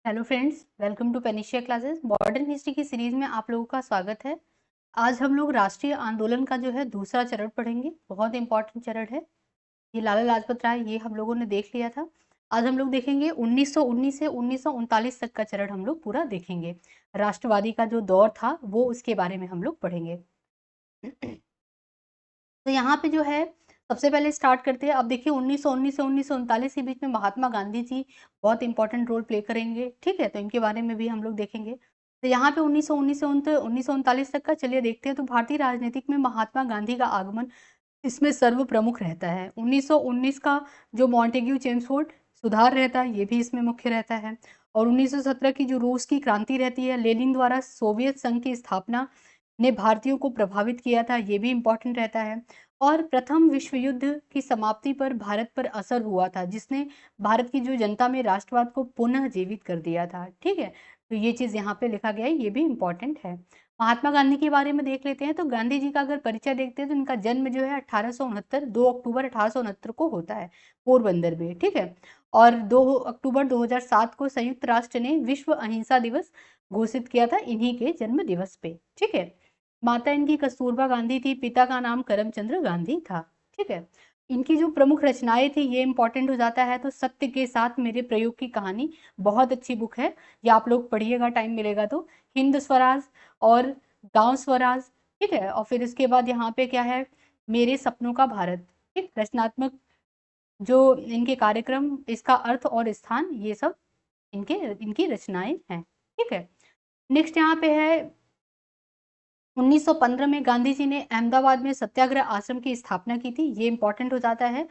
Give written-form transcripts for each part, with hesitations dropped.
Hello friends, welcome to Panacea classes. Modern history की series में आप लोगों का स्वागत है। आज हम लोग राष्ट्रीय आंदोलन का जो है दूसरा चरण पढ़ेंगे। बहुत इंपॉर्टेंट चरण है ये। लाला लाजपत राय, ये हम लोगों ने देख लिया था। आज हम लोग देखेंगे 1919 से 1939 तक का चरण हम लोग पूरा देखेंगे। राष्ट्रवादी का जो दौर था वो उसके बारे में हम लोग पढ़ेंगे। तो यहाँ पे जो है सबसे पहले स्टार्ट करते हैं। अब देखिए 1919 से 1939 के बीच में महात्मा गांधी जी बहुत इंपॉर्टेंट रोल प्ले करेंगे। ठीक है, तो इनके बारे में भी हम लोग देखेंगे। तो यहाँ पे 1919 से 1939 तक का चलिए देखते हैं। तो भारतीय राजनीतिक में महात्मा गांधी का आगमन इसमें सर्व प्रमुख रहता है। 1919 का जो मॉन्टेग्यू चेम्सफोर्ड सुधार रहता है, ये भी इसमें मुख्य रहता है। और 1917 की जो रूस की क्रांति रहती है, लेनिन द्वारा सोवियत संघ की स्थापना ने भारतीयों को प्रभावित किया था, ये भी इम्पोर्टेंट रहता है। और प्रथम विश्व युद्ध की समाप्ति पर भारत पर असर हुआ था, जिसने भारत की जो जनता में राष्ट्रवाद को पुनः जीवित कर दिया था। ठीक है, तो ये चीज़ यहाँ पे लिखा गया है, ये भी इम्पोर्टेंट है। महात्मा गांधी के बारे में देख लेते हैं। तो गांधी जी का अगर परिचय देखते हैं तो इनका जन्म जो है 1869 2 अक्टूबर 1869 को होता है पोरबंदर में। ठीक है, और 2 अक्टूबर 2007 को संयुक्त राष्ट्र ने विश्व अहिंसा दिवस घोषित किया था इन्हीं के जन्म दिवस पे। ठीक है, माता इनकी कस्तूरबा गांधी थी, पिता का नाम करमचंद्र गांधी था। ठीक है, इनकी जो प्रमुख रचनाएं थी ये इंपॉर्टेंट हो जाता है। तो सत्य के साथ मेरे प्रयोग की कहानी बहुत अच्छी बुक है, ये आप लोग पढ़िएगा टाइम मिलेगा तो। हिंद स्वराज और गांव स्वराज। ठीक है, और फिर इसके बाद यहाँ पे क्या है, मेरे सपनों का भारत। ठीक, रचनात्मक जो इनके कार्यक्रम, इसका अर्थ और स्थान, ये सब इनके इनकी रचनाएं हैं। ठीक है, नेक्स्ट यहाँ पे है 1915 में गांधी जी ने अहमदाबाद में सत्याग्रह आश्रम की स्थापना की थी, ये इंपॉर्टेंट हो जाता है,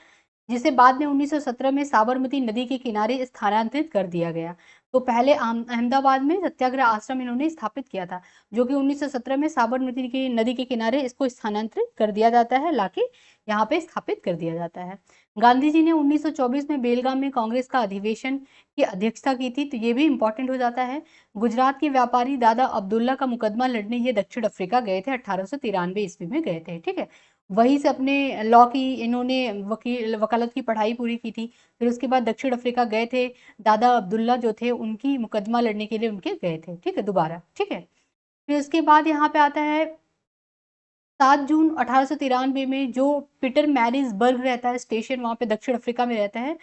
जिसे बाद में 1917 में साबरमती नदी के किनारे स्थानांतरित कर दिया गया। तो पहले अहमदाबाद में सत्याग्रह आश्रम इन्होंने स्थापित किया था, जो कि 1917 में साबरमती की नदी के किनारे इसको स्थानांतरित कर दिया जाता है, लाके यहाँ पे स्थापित कर दिया जाता है। गांधी जी ने 1924 में बेलगाम में कांग्रेस का अधिवेशन की अध्यक्षता की थी, तो ये भी इंपॉर्टेंट हो जाता है। गुजरात के व्यापारी दादा अब्दुल्ला का मुकदमा लड़ने ये दक्षिण अफ्रीका गए थे, 1893 ईस्वी में गए थे। ठीक है, वहीं से अपने लॉ की इन्होंने वकालत की पढ़ाई पूरी की थी। फिर उसके बाद दक्षिण अफ्रीका गए थे, दादा अब्दुल्ला जो थे उनकी मुकदमा लड़ने के लिए उनके गए थे। ठीक है, दोबारा। ठीक है, फिर उसके बाद यहाँ पे आता है 7 जून 1893 में जो पीटर मैरिजबर्ग रहता है स्टेशन, वहां पे दक्षिण अफ्रीका में रहता है,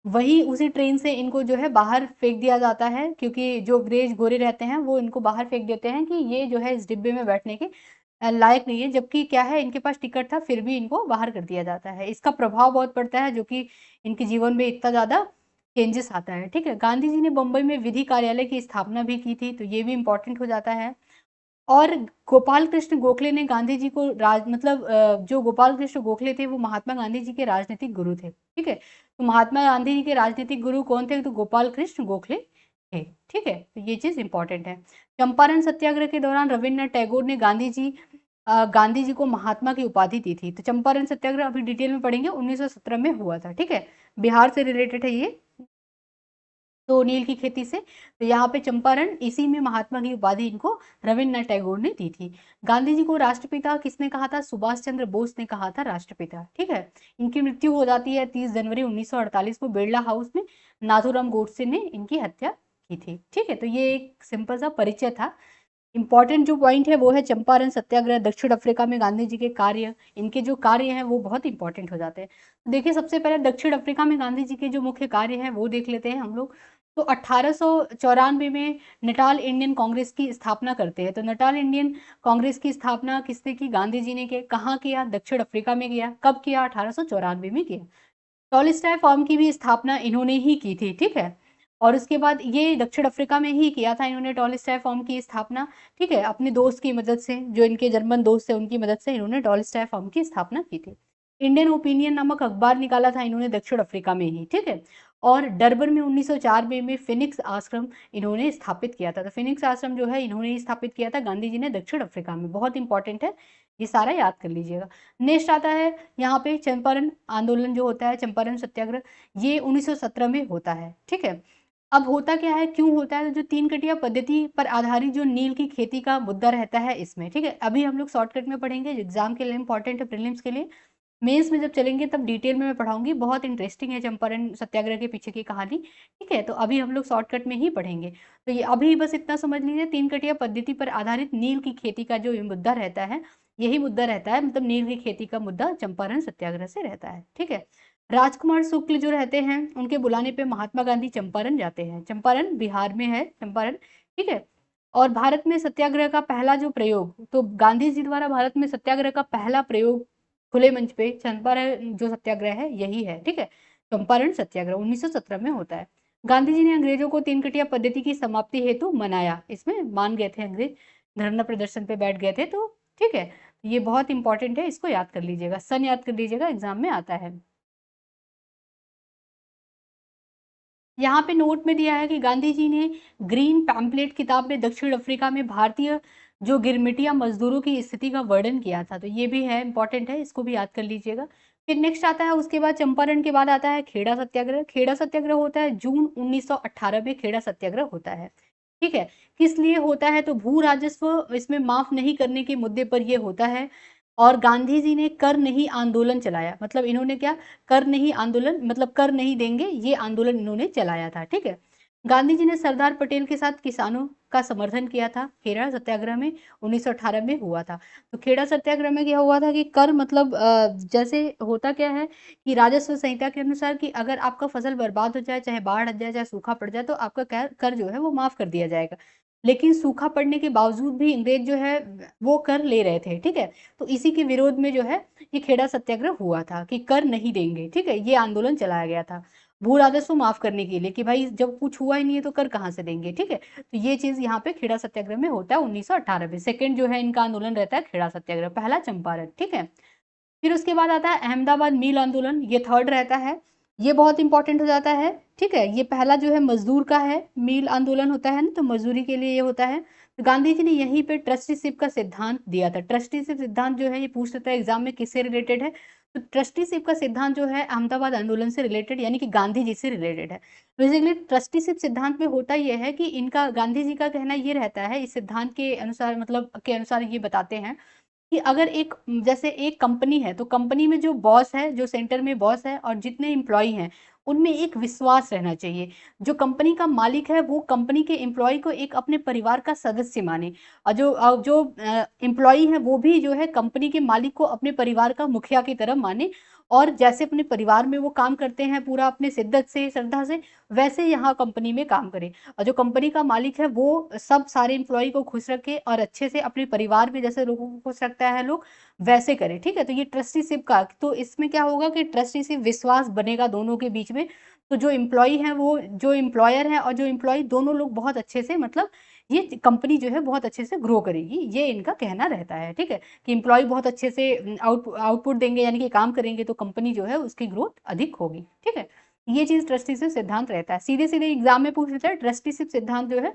वही उसी ट्रेन से इनको जो है बाहर फेंक दिया जाता है, क्योंकि जो अंग्रेज गोरे रहते हैं वो इनको बाहर फेंक देते हैं कि ये जो है इस डिब्बे में बैठने के लायक नहीं है, जबकि क्या है इनके पास टिकट था, फिर भी इनको बाहर कर दिया जाता है। इसका प्रभाव बहुत पड़ता है, जो कि इनके जीवन में इतना ज्यादा चेंजेस आता है। ठीक है, गांधी जी ने मुंबई में विधि कार्यालय की स्थापना भी की थी, तो ये भी इंपॉर्टेंट हो जाता है। और गोपाल कृष्ण गोखले ने गांधी जी को जो गोपाल कृष्ण गोखले थे वो महात्मा गांधी जी के राजनीतिक गुरु थे। ठीक है, तो महात्मा गांधी जी के राजनीतिक गुरु कौन थे? तो गोपाल कृष्ण गोखले थे। ठीक है, तो ये चीज इंपॉर्टेंट है। चंपारण सत्याग्रह के दौरान रविन्द्रनाथ टैगोर ने गांधी जी को महात्मा की उपाधि दी थी। तो चंपारण सत्याग्रह अभी डिटेल में पढ़ेंगे, 1917 में हुआ था। ठीक है, बिहार से रिलेटेड है ये, तो नील की खेती से। तो यहाँ पे चंपारण, इसी में महात्मा की उपाधि इनको रविन्द्रनाथ टैगोर ने दी थी। गांधी जी को राष्ट्रपिता किसने कहा था? सुभाष चंद्र बोस ने कहा था राष्ट्रपिता। ठीक है, इनकी मृत्यु हो जाती है 30 जनवरी 1948 को बिरला हाउस में। नाथूराम गोडसे ने इनकी हत्या की थी। ठीक है, तो ये एक सिंपल सा परिचय था। इंपॉर्टेंट जो पॉइंट है वो है चंपारण सत्याग्रह, दक्षिण अफ्रीका में गांधी जी के कार्य, इनके जो कार्य हैं वो बहुत इंपॉर्टेंट हो जाते हैं। तो देखिए सबसे पहले दक्षिण अफ्रीका में गांधी जी के जो मुख्य कार्य हैं वो देख लेते हैं हम लोग। तो 1894 में नटाल इंडियन कांग्रेस की स्थापना करते हैं। तो नटाल इंडियन कांग्रेस की स्थापना किसने की? गांधी जी ने की। कहाँ किया? दक्षिण अफ्रीका में किया। कब किया? 1894 में किया। टॉलस्टॉय फॉर्म की भी स्थापना इन्होंने ही की थी। ठीक है, और उसके बाद ये दक्षिण अफ्रीका में ही किया था इन्होंने टॉलस्टॉय फॉर्म की स्थापना। ठीक है, अपने दोस्त की मदद से, जो इनके जर्मन दोस्त थे उनकी मदद से इन्होंने टॉलस्टॉय फॉर्म की स्थापना की थी। इंडियन ओपिनियन नामक अखबार निकाला था इन्होंने दक्षिण अफ्रीका में ही। ठीक है, और डरबन में 1904 में फिनिक्स आश्रम इन्होंने स्थापित किया था। तो फिनिक्स आश्रम जो है इन्होंने ही स्थापित किया था गांधी जी ने दक्षिण अफ्रीका में। बहुत इंपॉर्टेंट है, ये सारा याद कर लीजिएगा। नेक्स्ट आता है यहाँ पे चंपारण आंदोलन जो होता है, चंपारण सत्याग्रह, ये 1917 में होता है। ठीक है, अब होता क्या है, क्यों होता है? तो जो तीन कटिया पद्धति पर आधारित जो नील की खेती का मुद्दा रहता है इसमें। ठीक है, अभी हम लोग शॉर्टकट में पढ़ेंगे, एग्जाम के लिए इंपॉर्टेंट है, प्रीलिम्स के लिए। मेंस में जब चलेंगे तब डिटेल में मैं पढ़ाऊंगी, बहुत इंटरेस्टिंग है चंपारण सत्याग्रह के पीछे की कहानी। ठीक है, तो अभी हम लोग शॉर्टकट में ही पढ़ेंगे। तो ये अभी बस इतना समझ लीजिए, तीन कटिया पद्धति पर आधारित नील की खेती का जो मुद्दा रहता है, यही मुद्दा रहता है, मतलब नील की खेती का मुद्दा चंपारण सत्याग्रह से रहता है। ठीक है, राजकुमार शुक्ल जो रहते हैं, उनके बुलाने पे महात्मा गांधी चंपारण जाते हैं। चंपारण बिहार में है, चंपारण। ठीक है, और भारत में सत्याग्रह का पहला जो प्रयोग, तो गांधी जी द्वारा भारत में सत्याग्रह का पहला प्रयोग खुले मंच पे चंपारण जो सत्याग्रह है यही है। ठीक है, चंपारण सत्याग्रह 1917 में होता है। गांधी जी ने अंग्रेजों को तीन कटिया पद्धति की समाप्ति हेतु मनाया, इसमें मान गए थे अंग्रेज, धरना प्रदर्शन पे बैठ गए थे। तो ठीक है, ये बहुत इंपॉर्टेंट है, इसको याद कर लीजिएगा, सन याद कर लीजिएगा, एग्जाम में आता है। यहाँ पे नोट में दिया है कि गांधी जी ने ग्रीन पैम्पलेट किताब में दक्षिण अफ्रीका में भारतीय जो गिरमिटिया मजदूरों की स्थिति का वर्णन किया था। तो ये भी है, इंपॉर्टेंट है, इसको भी याद कर लीजिएगा। फिर नेक्स्ट आता है, उसके बाद चंपारण के बाद आता है खेड़ा सत्याग्रह। खेड़ा सत्याग्रह होता है जून 1918 में, खेड़ा सत्याग्रह होता है। ठीक है, किस लिए होता है, तो भू राजस्व इसमें माफ नहीं करने के मुद्दे पर यह होता है। और गांधी जी ने कर नहीं आंदोलन चलाया, मतलब इन्होंने क्या, कर नहीं आंदोलन, मतलब कर नहीं देंगे, ये आंदोलन इन्होंने चलाया था। ठीक है, गांधी जी ने सरदार पटेल के साथ किसानों का समर्थन किया था, खेड़ा सत्याग्रह में 1918 में हुआ था। तो खेड़ा सत्याग्रह में क्या हुआ था कि कर मतलब जैसे होता क्या है कि राजस्व संहिता के अनुसार कि अगर आपका फसल बर्बाद हो जाए, चाहे बाढ़ आ जाए, चाहे सूखा पड़ जाए, तो आपका कर जो है वो माफ कर दिया जाएगा। लेकिन सूखा पड़ने के बावजूद भी अंग्रेज जो है वो कर ले रहे थे। ठीक है, तो इसी के विरोध में जो है ये खेड़ा सत्याग्रह हुआ था कि कर नहीं देंगे। ठीक है, ये आंदोलन चलाया गया था भू राजस्व माफ करने के लिए, कि भाई जब कुछ हुआ ही नहीं है तो कर कहाँ से देंगे। ठीक है, तो ये चीज यहाँ पे खेड़ा सत्याग्रह में होता है 1918 में। सेकंड जो है इनका आंदोलन रहता है खेड़ा सत्याग्रह, पहला चंपारण। ठीक है, फिर उसके बाद आता है अहमदाबाद मील आंदोलन, ये थर्ड रहता है, ये बहुत इंपॉर्टेंट हो जाता है। ठीक है, ये पहला जो है मजदूर का है, मील आंदोलन होता है ना, तो मजदूरी के लिए ये होता है। तो गांधी जी ने यहीं पे ट्रस्टीशिप का सिद्धांत दिया था। ट्रस्टीशिप सिद्धांत जो है ये पूछ लेता है एग्जाम में किससे रिलेटेड है, तो ट्रस्टीशिप का सिद्धांत जो है अहमदाबाद आंदोलन से रिलेटेड, यानी कि गांधी जी से रिलेटेड है। बेसिकली ट्रस्टीशिप सिद्धांत में होता यह है कि इनका, गांधी जी का कहना ये रहता है, इस सिद्धांत के अनुसार, मतलब के अनुसार ये बताते हैं कि अगर एक, जैसे एक कंपनी है, तो कंपनी में जो बॉस है, जो सेंटर में बॉस है, और जितने एम्प्लॉय हैं, उनमें एक विश्वास रहना चाहिए। जो कंपनी का मालिक है वो कंपनी के एम्प्लॉय को एक अपने परिवार का सदस्य माने, और जो एम्प्लॉय है वो भी जो है कंपनी के मालिक को अपने परिवार का मुखिया की तरह माने। और जैसे अपने परिवार में वो काम करते हैं पूरा अपने शिद्दत से, श्रद्धा से, वैसे यहाँ कंपनी में काम करें। और जो कंपनी का मालिक है वो सब सारे एम्प्लॉय को खुश रखे और अच्छे से अपने परिवार में जैसे लोगों को खुश रखता है लोग, वैसे करे। ठीक है, तो ये ट्रस्टीशिप का, तो इसमें क्या होगा कि ट्रस्टीशिप विश्वास बनेगा दोनों के बीच में। तो जो एम्प्लॉय है, वो जो एम्प्लॉयर है और जो एम्प्लॉय, दोनों लोग बहुत अच्छे से, मतलब ये कंपनी जो है बहुत अच्छे से ग्रो करेगी, ये इनका कहना रहता है। ठीक है, कि एम्प्लॉय बहुत अच्छे से आउटपुट देंगे, यानी कि काम करेंगे, तो कंपनी जो है उसकी ग्रोथ अधिक होगी। ठीक है, ये चीज ट्रस्टीशिप सिद्धांत रहता है। सीधे सीधे एग्जाम में पूछ लेता है ट्रस्टीशिप सिद्धांत जो है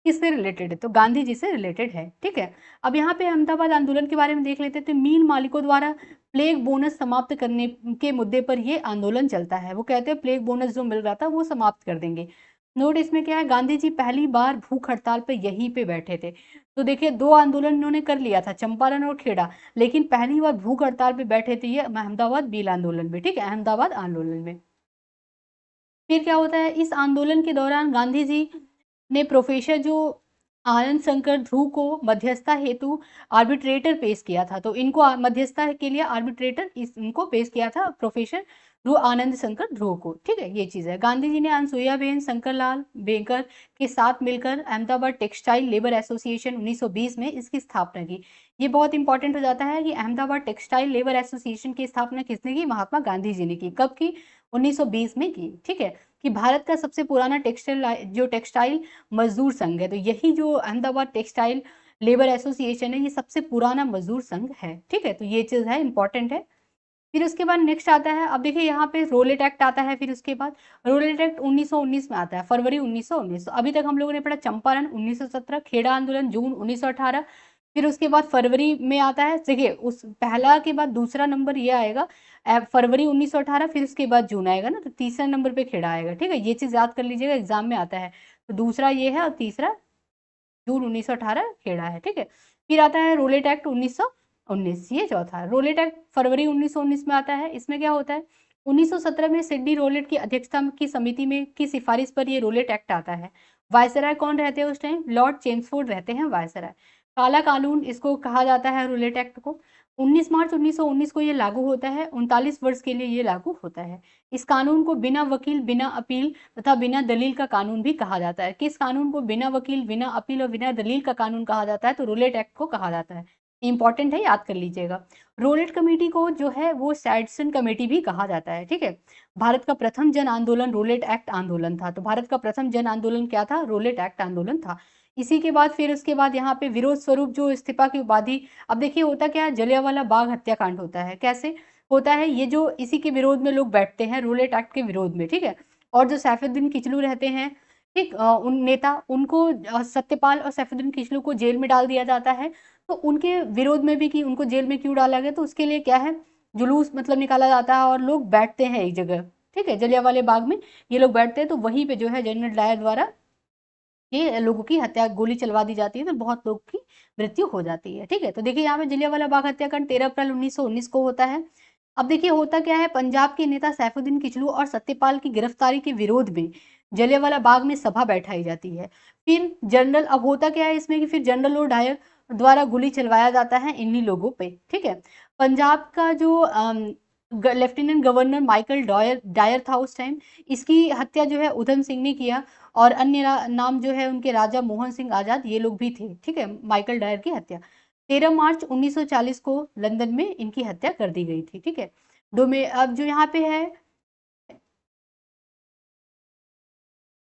किससे रिलेटेड है, तो गांधी जी से रिलेटेड है। ठीक है, अब यहाँ पे अहमदाबाद आंदोलन के बारे में देख लेते हैं। तो मील मालिकों द्वारा प्लेग बोनस समाप्त करने के मुद्दे पर यह आंदोलन चलता है। वो कहते हैं प्लेग बोनस जो मिल रहा था वो समाप्त कर देंगे। नोट इसमें क्या है, गांधी जी पहली बार भूख हड़ताल पे यहीं पे बैठे थे। तो देखिए, दो आंदोलन इन्होंने कर लिया था, चंपारण और खेड़ा, लेकिन पहली बार भूख हड़ताल पे बैठे थे ये अहमदाबाद मील आंदोलन में। ठीक है, अहमदाबाद आंदोलन में। फिर क्या होता है, इस आंदोलन के दौरान गांधी जी ने प्रोफेसर जो आनंद शंकर ध्रुव को मध्यस्थता हेतु आर्बिट्रेटर पेश किया था। तो इनको मध्यस्थता के लिए आर्बिट्रेटर इनको पेश किया था, प्रोफेसर ध्रुव आनंद शंकर ध्रुव को। ठीक है, ये चीज है। गांधी जी ने अनसुईयाबेन शंकरलाल बेकर के साथ मिलकर अहमदाबाद टेक्सटाइल लेबर एसोसिएशन 1920 में इसकी स्थापना की। ये बहुत इंपॉर्टेंट हो जाता है कि अहमदाबाद टेक्सटाइल लेबर एसोसिएशन की स्थापना किसने की, महात्मा गांधी जी ने की। कब की, 1920 में की। ठीक है, कि भारत का सबसे पुराना टेक्सटाइल मजदूर संघ है। तो यही जो अहमदाबाद टेक्सटाइल लेबर एसोसिएशन है, ये सबसे पुराना मजदूर संघ है। ठीक है, तो ये चीज है, इंपॉर्टेंट है। फिर उसके बाद नेक्स्ट आता है, अब देखिए यहाँ पे रोलेट एक्ट आता है। फिर उसके बाद रोलेट एक्ट 1919 में आता है, फरवरी 1919। तो अभी तक हम लोगों ने पढ़ा चंपारण 1917, खेड़ा आंदोलन जून 1918। फिर उसके बाद फरवरी में आता है, देखिए उस पहला के बाद दूसरा नंबर ये आएगा फरवरी 1918, फिर उसके बाद जून आएगा ना, तो तीसरा नंबर पे खेड़ा आएगा। ठीक है, ये चीज याद कर लीजिएगा, एग्जाम में आता है। तो दूसरा ये है और तीसरा जून 1918 खेड़ा है। ठीक है, फिर आता है रोलेट एक्ट 19 ये चौथा। रोलेट एक्ट फरवरी 1919 में आता है। इसमें क्या होता है, 1917 में सिडनी रोलेट की अध्यक्षता की समिति में की सिफारिश पर ये रोलेट एक्ट आता है। वायसराय कौन रहते हैं उस टाइम, लॉर्ड चेम्सफोर्ड रहते हैं वायसराय। काला कानून इसको कहा जाता है रोलेट एक्ट को। 19 मार्च 1919 को ये लागू होता है, 39 वर्ष के लिए ये लागू होता है। इस कानून को बिना वकील, बिना अपील तथा बिना दलील का कानून भी कहा जाता है। किस कानून को बिना वकील, बिना अपील और बिना दलील का कानून कहा जाता है, तो रोलेट एक्ट को कहा जाता है। इंपॉर्टेंट है, याद कर लीजिएगा। रोलेट कमेटी को जो है वो सैडसन कमेटी भी कहा जाता है, ठीक है। भारत का प्रथम जन आंदोलन रोलेट एक्ट आंदोलन था। तो भारत का प्रथम जन आंदोलन क्या था, रोलेट एक्ट आंदोलन था। इसी के बाद फिर उसके बाद यहाँ पे विरोध स्वरूप जो इस्तीफा की उपाधि, अब देखिए होता क्या है, जलियांवाला बाग हत्याकांड होता है। कैसे होता है, ये जो इसी के विरोध में लोग बैठते हैं, रोलेट एक्ट के विरोध में, ठीक है। और जो सैफुद्दीन किचलू रहते हैं, ठीक, उन नेता, उनको सत्यपाल और सैफुद्दीन किचलू को जेल में डाल दिया जाता है। तो उनके विरोध में भी कि उनको जेल में क्यों डाला गया, तो उसके लिए क्या है, जुलूस मतलब निकाला जाता है और लोग बैठते हैं एक जगह, ठीक है, जलियांवाले बाग में ये लोग बैठते हैं। तो वहीं पे जो है जनरल डायर द्वारा ये लोगों की हत्या, गोली चलवा दी जाती है, तो बहुत लोग की मृत्यु हो जाती है, ठीक है। तो देखिए यहाँ पे जलियांवाला बाग हत्याकांड 13 अप्रैल 1919 को होता है। अब देखिए होता क्या है, पंजाब के नेता सैफुद्दीन किचलू और सत्यपाल की गिरफ्तारी के विरोध में जलियांवाला बाग में सभा बैठाई जाती है। फिर जनरल, अब होता क्या है इसमें कि फिर जनरल और डायर द्वारा गोली चलवाया जाता है इन्हीं लोगों पे, ठीक है। पंजाब का जो lieutenant governor Michael Dyer Dyer था उस टाइम, इसकी हत्या जो है उधम सिंह ने किया। और अन्य नाम जो है उनके राजा मोहन सिंह आजाद, ये लोग भी थे, ठीक है। माइकल डायर की हत्या 13 मार्च 1940 को लंदन में इनकी हत्या कर दी गई थी, ठीक है। अब जो यहाँ पे है,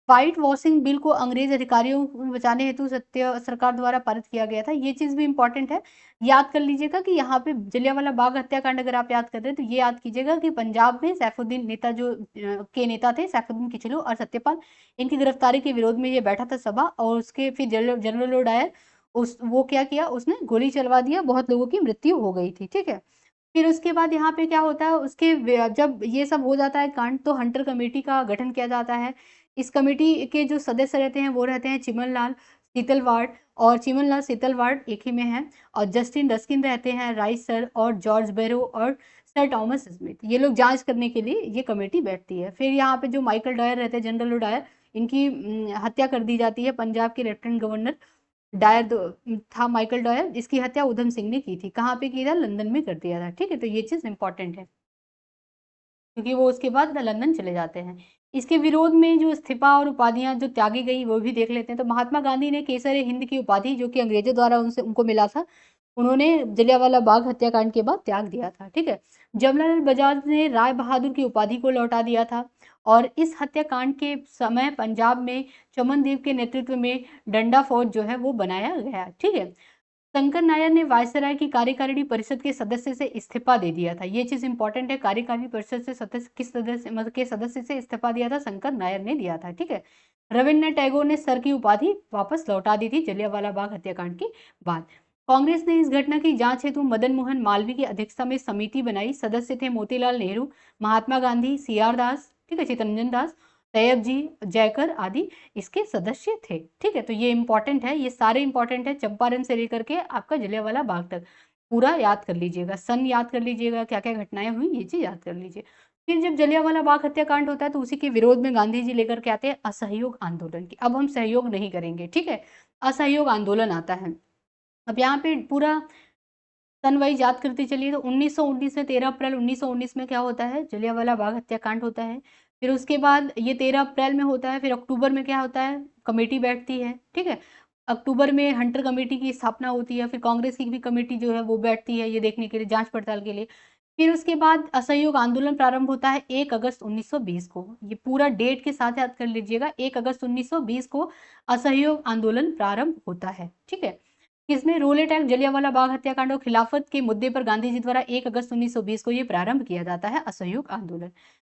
व्हाइट वॉशिंग बिल को अंग्रेज अधिकारियों को बचाने हेतु सत्य सरकार द्वारा पारित किया गया था। ये चीज भी इंपॉर्टेंट है, याद कर लीजिएगा कि यहाँ पे जलियांवाला बाग हत्याकांड अगर आप याद कर रहे हैं तो ये याद कीजिएगा कि पंजाब में सैफुद्दीन नेता जो के नेता थे, सैफुद्दीन किचलू और सत्यपाल, इनकी गिरफ्तारी के विरोध में ये बैठा था सभा। और उसके फिर जनरल डायर, उस वो क्या किया, उसने गोली चलवा दिया, बहुत लोगों की मृत्यु हो गई थी, ठीक है। फिर उसके बाद यहाँ पे क्या होता है, उसके जब ये सब हो जाता है कांड, तो हंटर कमेटी का गठन किया जाता है। इस कमेटी के जो सदस्य रहते हैं वो रहते हैं चिमनलाल सीतलवाड़, और चिमनलाल सीतलवाड़ एक ही में है। और जस्टिन रस्किन रहते हैं, राइस सर और जॉर्ज बेरो और सर थॉमस स्मिथ, ये लोग जांच करने के लिए ये कमेटी बैठती है। फिर यहाँ पे जो माइकल डायर रहते हैं, जनरल डायर, इनकी हत्या कर दी जाती है। पंजाब के लेफ्टिनेंट गवर्नर डायर था माइकल डायर, इसकी हत्या उधम सिंह ने की थी। कहाँ पे की था, लंदन में कर दिया था, ठीक है। तो ये चीज इंपॉर्टेंट है क्योंकि वो उसके बाद लंदन चले जाते हैं। इसके विरोध में जो इस्तीफा और उपाधियां जो त्यागी गई वो भी देख लेते हैं। तो महात्मा गांधी ने केसर हिंद की उपाधि, जो कि अंग्रेजों द्वारा उनसे उनको मिला था, उन्होंने जलियांवाला बाग हत्याकांड के बाद त्याग दिया था, ठीक है। जमनालाल बजाज ने राय बहादुर की उपाधि को लौटा दिया था। और इस हत्याकांड के समय पंजाब में चमनदेव के नेतृत्व में डंडा फौज जो है वो बनाया गया, ठीक है। शंकर नायर ने वायसराय की कार्यकारिणी परिषद के सदस्य से इस्तीफा दे दिया था। ये चीज इंपॉर्टेंट है, कार्यकारिणी परिषद से सदस्य किस सदस्य मतलब के सदस्य से इस्तीफा दिया था, शंकर नायर ने दिया था, ठीक है। रविन्द्रनाथ टैगोर ने सर की उपाधि वापस लौटा दी थी जलियांवाला बाग हत्याकांड के बाद। कांग्रेस ने इस घटना की जांच हेतु मदन मोहन मालवीय की अध्यक्षता में समिति बनाई। सदस्य थे मोतीलाल नेहरू, महात्मा गांधी, सी आर दास, ठीक है, चित्तरंजन दास, तैयब जी, जयकर आदि इसके सदस्य थे, ठीक है। तो ये इंपॉर्टेंट है, ये सारे इंपॉर्टेंट है, चंपारण से लेकर के आपका जलियांवाला बाग तक पूरा याद कर लीजिएगा, सन याद कर लीजिएगा, क्या क्या घटनाएं हुई ये चीज याद कर लीजिए। फिर जब जलियांवाला बाग हत्याकांड होता है तो उसी के विरोध में गांधी जी लेकर के आते हैं असहयोग आंदोलन की। अब हम सहयोग नहीं करेंगे, ठीक है, असहयोग आंदोलन आता है। अब यहाँ पे पूरा सन वाइज याद करते चलिए। तो 1919 में 13 अप्रैल 1919 में क्या होता है, जलियांवाला बाग हत्याकांड होता है। फिर उसके बाद ये 13 अप्रैल में होता है। फिर अक्टूबर में क्या होता है, कमेटी बैठती है, ठीक है। अक्टूबर में हंटर कमेटी की स्थापना होती है। फिर कांग्रेस की भी कमेटी जो है वो बैठती है ये देखने के लिए, जांच पड़ताल के लिए। फिर उसके बाद असहयोग आंदोलन प्रारंभ होता है 1 अगस्त 1920 को। ये पूरा डेट के साथ याद कर लीजिएगा, 1 अगस्त 1920 को असहयोग आंदोलन प्रारंभ होता है, ठीक है। किसमें, रोलेट एक्ट, जलियांवाला बाग हत्याकांड और खिलाफत के मुद्दे पर गांधी जी द्वारा 1 अगस्त 1920 को ये प्रारंभ किया जाता है असहयोग आंदोलन।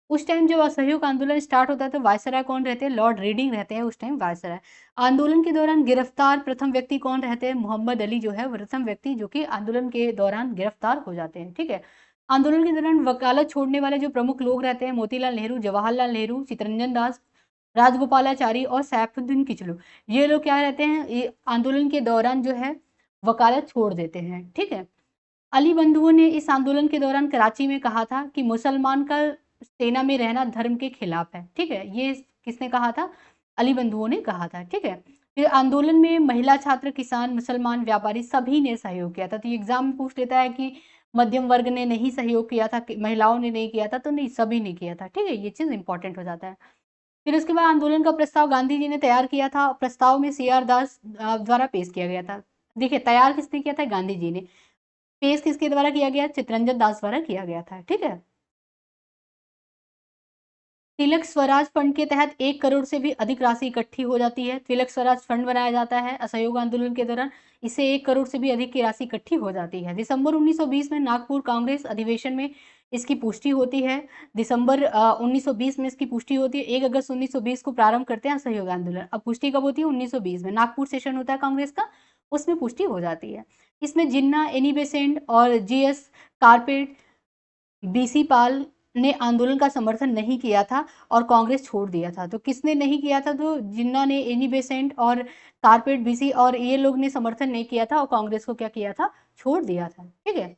उस टाइम जब असहयोग आंदोलन स्टार्ट होता है तो वायसराय कौन रहते हैं, लॉर्ड रीडिंग रहते हैं उस टाइम वायसराय। आंदोलन के दौरान गिरफ्तार प्रथम व्यक्ति कौन रहते हैं, मोहम्मद अली जो है प्रथम व्यक्ति जो कि आंदोलन के दौरान गिरफ्तार हो जाते हैं, ठीक है। आंदोलन के दौरान वकालत छोड़ने वाले जो प्रमुख लोग रहते हैं, मोतीलाल नेहरू, जवाहरलाल नेहरू, चित्तरंजन दास, राजगोपालाचारी और सैफुद्दीन किचलू, ये लोग क्या रहते हैं, ये आंदोलन के दौरान जो है वकालत छोड़ देते हैं, ठीक है। अली बंधुओं ने इस आंदोलन के दौरान कराची में कहा था कि मुसलमान का सेना में रहना धर्म के खिलाफ है। ठीक है, ये किसने कहा था? अली बंधुओं ने कहा था। ठीक है, फिर आंदोलन में महिला, छात्र, किसान, मुसलमान, व्यापारी सभी ने सहयोग किया था। तो ये एग्जाम में पूछ लेता है कि मध्यम वर्ग ने नहीं सहयोग किया था, महिलाओं ने नहीं किया था, तो नहीं, सभी ने किया था। ठीक है, ये चीज इंपॉर्टेंट हो जाता है। फिर उसके बाद आंदोलन का प्रस्ताव गांधी जी ने तैयार किया था। प्रस्ताव में सी आर दास द्वारा पेश किया गया था। देखिए, तैयार किसने किया था? गांधी जी ने। पेश किसके द्वारा किया गया? चितरंजन दास द्वारा किया गया था। ठीक है, तिलक स्वराज फंड के तहत 1 करोड़ से भी अधिक राशि इकट्ठी हो जाती है। तिलक स्वराज फंड बनाया जाता है असहयोग आंदोलन के दौरान। इससे 1 करोड़ से भी अधिक की राशि इकट्ठी हो जाती है। दिसंबर 1920 में नागपुर कांग्रेस अधिवेशन में इसकी पुष्टि होती है। दिसंबर 1920 में इसकी पुष्टि होती है। 1 अगस्त 1920 को प्रारंभ करते हैं असहयोग आंदोलन। अब पुष्टि कब होती है? 1920 में नागपुर सेशन होता है कांग्रेस का, उसमें पुष्टि हो जाती है। इसमें जिन्ना, एनी बेसेंट और जीएस कारपेट, बीसी पाल ने आंदोलन का समर्थन नहीं किया था और कांग्रेस छोड़ दिया था। तो किसने नहीं किया था? तो जिन्ना ने, एनी बेसेंट और कारपेट, बीसी और ये लोग ने समर्थन नहीं किया था और कांग्रेस को क्या किया था? छोड़ दिया था। ठीक है,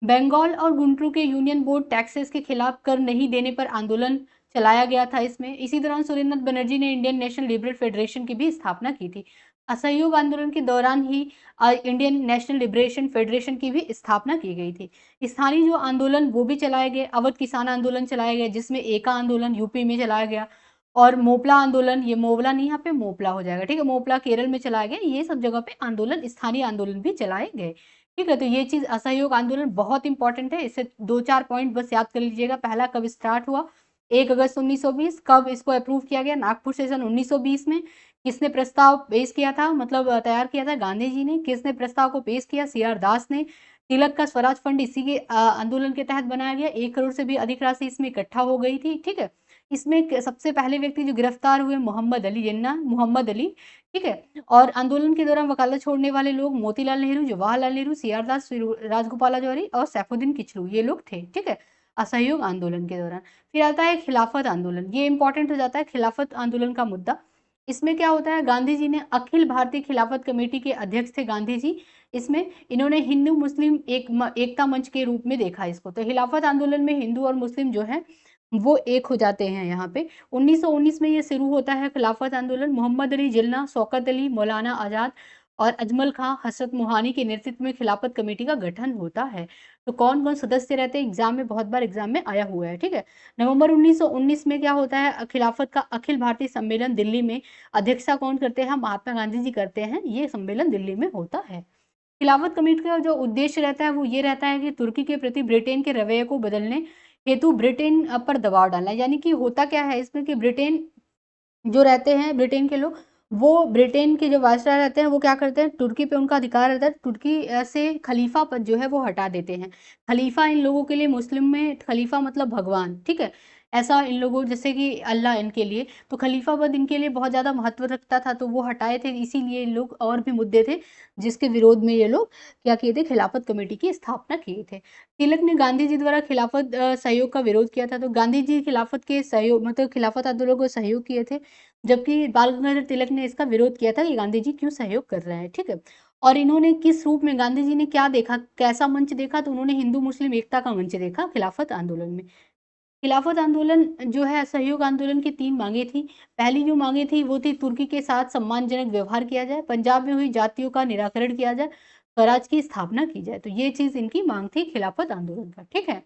बंगाल और गुंटूर के यूनियन बोर्ड टैक्सेस के खिलाफ कर नहीं देने पर आंदोलन चलाया गया था इसमें। इसी दौरान सुरेंद्र बनर्जी ने इंडियन नेशनल लिबरल फेडरेशन की भी स्थापना की थी। असहयोग आंदोलन के दौरान ही इंडियन नेशनल लिबरेशन फेडरेशन की भी स्थापना की गई थी। स्थानीय जो आंदोलन वो भी चलाए गए। अवध किसान आंदोलन चलाया गया, जिसमें एका आंदोलन यूपी में चलाया गया, और मोपला आंदोलन, ये मोवला नहीं, यहाँ पे मोपला हो जाएगा। ठीक है, मोपला केरल में चलाया गया। ये सब जगह पे आंदोलन, स्थानीय आंदोलन भी चलाए गए। ठीक है, तो ये चीज असहयोग आंदोलन बहुत इंपॉर्टेंट है। इससे 2-4 पॉइंट बस याद कर लीजिएगा। पहला, कब स्टार्ट हुआ? 1 अगस्त 1920। कब इसको अप्रूव किया गया? नागपुर सेशन 1920 में। किसने प्रस्ताव पेश किया था, मतलब तैयार किया था? गांधी जी ने। किसने प्रस्ताव को पेश किया? सी आर दास ने। तिलक का स्वराज फंड इसी के आंदोलन के तहत बनाया गया। 1 करोड़ से भी अधिक राशि इसमें इकट्ठा हो गई थी। ठीक है, इसमें सबसे पहले व्यक्ति जो गिरफ्तार हुए, मोहम्मद अली जिन्ना, मोहम्मद अली। ठीक है, और आंदोलन के दौरान वकालत छोड़ने वाले लोग मोतीलाल नेहरू, जवाहरलाल नेहरू, सी आर दास, राजगोपालाचारी और सैफुद्दीन किचलू, ये लोग थे। ठीक है, असहयोग आंदोलन के दौरान। फिर आता है खिलाफत आंदोलन। ये इंपॉर्टेंट हो जाता है खिलाफत आंदोलन का मुद्दा। इसमें क्या होता है? गांधी जी ने अखिल भारतीय खिलाफत कमेटी के अध्यक्ष थे गांधी जी। इसमें इन्होंने हिंदू मुस्लिम एकता मंच के रूप में देखा इसको। तो खिलाफत आंदोलन में हिंदू और मुस्लिम जो है वो एक हो जाते हैं यहाँ पे। 1919 में ये शुरू होता है खिलाफत आंदोलन। मोहम्मद अली जिन्ना, शौकत अली, मौलाना आजाद और अजमल खां, हसरत मोहानी के नेतृत्व में खिलाफत कमेटी का गठन होता है। तो कौन कौन सदस्य रहते हैं? एग्जाम में बहुत बार एग्जाम में आया हुआ है। ठीक है, नवंबर 1919 में क्या होता है? खिलाफत का अखिल भारतीय सम्मेलन दिल्ली में। अध्यक्षता कौन करते हैं? महात्मा गांधी जी करते हैं। ये सम्मेलन दिल्ली में होता है। खिलाफत कमेटी का जो उद्देश्य रहता है वो ये रहता है कि तुर्की के प्रति ब्रिटेन के रवैये को बदलने हेतु ब्रिटेन पर दबाव डालना। यानी कि होता क्या है इसमें कि ब्रिटेन जो रहते हैं, ब्रिटेन के लोग, वो ब्रिटेन के जो वायसराय रहते हैं वो क्या करते हैं? तुर्की पे उनका अधिकार रहता है, तुर्की से खलीफा पद जो है वो हटा देते हैं। खलीफा इन लोगों के लिए, मुस्लिम में खलीफा मतलब भगवान। ठीक है, ऐसा इन लोगों, जैसे कि अल्लाह इनके लिए, तो खलीफा पद इनके लिए बहुत ज्यादा महत्व रखता था, तो वो हटाए थे। इसीलिए इन लोग, और भी मुद्दे थे जिसके विरोध में ये लोग क्या किए थे? खिलाफत कमेटी की स्थापना किए थे। तिलक ने गांधी जी द्वारा खिलाफत सहयोग का विरोध किया था। तो गांधी जी खिलाफत के सहयोग, मतलब खिलाफत आंदोलन को सहयोग किए थे, जबकि बाल गंगाधर तिलक ने इसका विरोध किया था कि गांधी जी क्यों सहयोग कर रहे हैं। ठीक है, और इन्होंने किस रूप में, गांधी जी ने क्या देखा, कैसा मंच देखा? तो उन्होंने हिंदू मुस्लिम एकता का मंच देखा खिलाफत आंदोलन में। खिलाफत आंदोलन जो है, असहयोग आंदोलन की 3 मांगे थी। पहली जो मांगे थी वो थी तुर्की के साथ सम्मानजनक व्यवहार किया जाए, पंजाब में हुई जातियों का निराकरण किया जाए, स्वराज की स्थापना की जाए। तो ये चीज इनकी मांग थी खिलाफत आंदोलन का। ठीक है,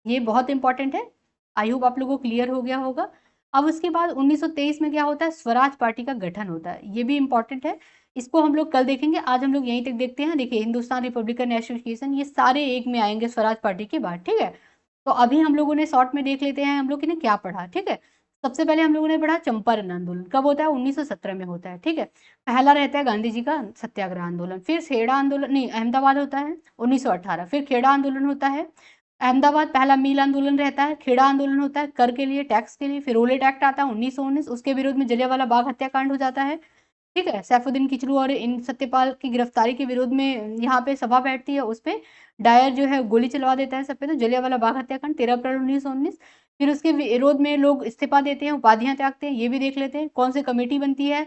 ये बहुत इंपॉर्टेंट है। आई होप आप लोगों को क्लियर हो गया होगा। अब उसके बाद 1923 में क्या होता है? स्वराज पार्टी का गठन होता है। ये भी इंपॉर्टेंट है, इसको हम लोग कल देखेंगे। आज हम लोग यहीं तक देखते हैं। देखिए, हिंदुस्तान रिपब्लिकन एसोसिएशन, ये सारे एक में आएंगे स्वराज पार्टी के बाद। ठीक है, तो अभी हम लोगों ने शॉर्ट में देख लेते हैं हम लोग ने क्या पढ़ा। ठीक है, सबसे पहले हम लोगों ने पढ़ा चंपारण आंदोलन कब होता है? 1917 में होता है। ठीक है, पहला रहता है गांधी जी का सत्याग्रह आंदोलन। फिर खेड़ा आंदोलन, नहीं, अहमदाबाद होता है 1918। फिर खेड़ा आंदोलन होता है अहमदाबाद। पहला मिल आंदोलन रहता है। खेड़ा आंदोलन होता है कर के लिए, टैक्स के लिए। फिर रोलेट एक्ट आता है 1919, उसके विरोध में जलियांवाला बाग हत्याकांड हो जाता है। ठीक है, सैफुद्दीन किचलू और इन सत्यपाल की गिरफ्तारी के विरोध में यहाँ पे सभा बैठती है, उस पे डायर जो है गोली चलवा देता है सब पे। तो जलियांवाला बाग हत्याकांड 13 अप्रैल 1919। फिर उसके विरोध में लोग इस्तीफा देते हैं, उपाधियां त्यागते हैं। ये भी देख लेते हैं। कौन सी कमेटी बनती है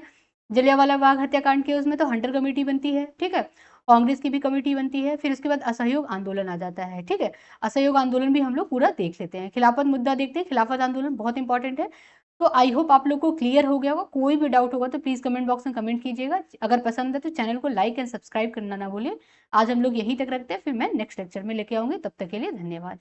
जलियांवाला बाग हत्याकांड के? उसमें तो हंटर कमेटी बनती है। ठीक है, कांग्रेस की भी कमेटी बनती है, फिर उसके बाद असहयोग आंदोलन आ जाता है, ठीक है। असहयोग आंदोलन भी हम लोग पूरा देख लेते हैं। खिलाफत मुद्दा देखते हैं, खिलाफत आंदोलन बहुत इंपॉर्टेंट है। तो आई होप आप लोग को क्लियर हो गया होगा। कोई भी डाउट होगा तो प्लीज कमेंट बॉक्स में कमेंट कीजिएगा। अगर पसंद है तो चैनल को लाइक एंड सब्सक्राइब करना ना भूलिए। आज हम लोग यहीं तक रखते हैं, फिर मैं नेक्स्ट लेक्चर में लेके आऊंगी। तब तक के लिए धन्यवाद।